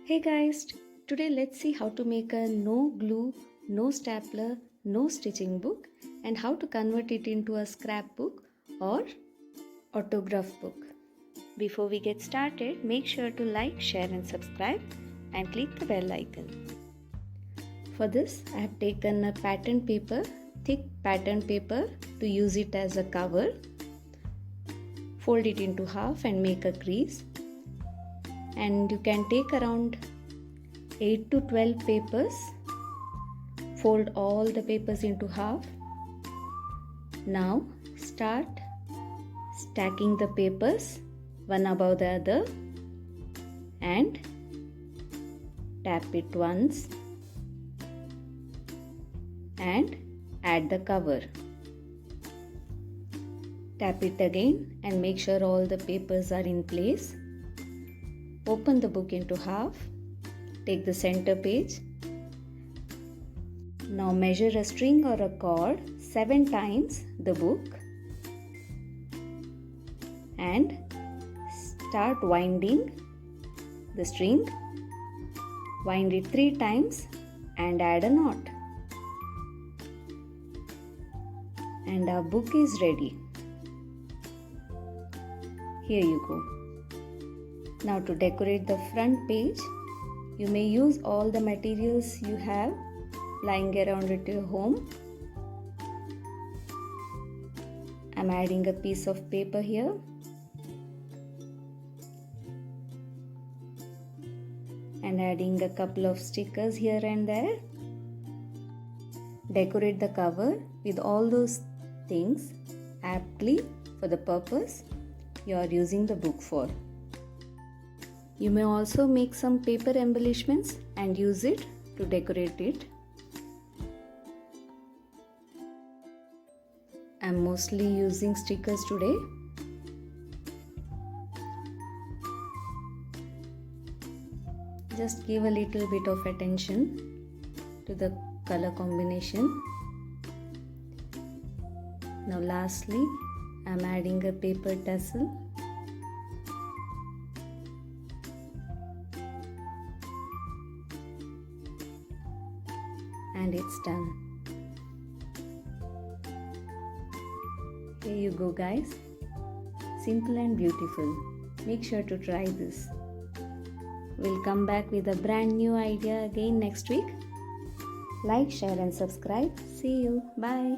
Hey guys, today let's see how to make a no glue, no stapler, no stitching book and how to convert it into a scrapbook or autograph book. Before we get started, make sure to like, share and subscribe and click the bell icon. For this, I have taken a pattern paper, thick pattern paper to use it as a cover. Fold it into half and make a crease. And you can take around 8 to 12 papers. Fold all the papers into half. Now start stacking the papers one above the other and tap it once and add the cover. Tap it again and make sure all the papers are in place. Open the book into half. Take the center page. Now measure a string or a cord 7 times the book and start winding the string. Wind it 3 times and add a knot. And our book is ready. Here you go. Now to decorate the front page, you may use all the materials you have lying around at your home. I'm adding a piece of paper here. And adding a couple of stickers here and there. Decorate the cover with all those things aptly for the purpose you are using the book for. You may also make some paper embellishments and use it to decorate it. I'm mostly using stickers today. Just give a little bit of attention to the color combination. Now lastly, I'm adding a paper tassel. And it's done. Here you go guys. Simple and beautiful. Make sure to try this. We'll come back with a brand new idea again next week. Like, share and subscribe. See you. Bye.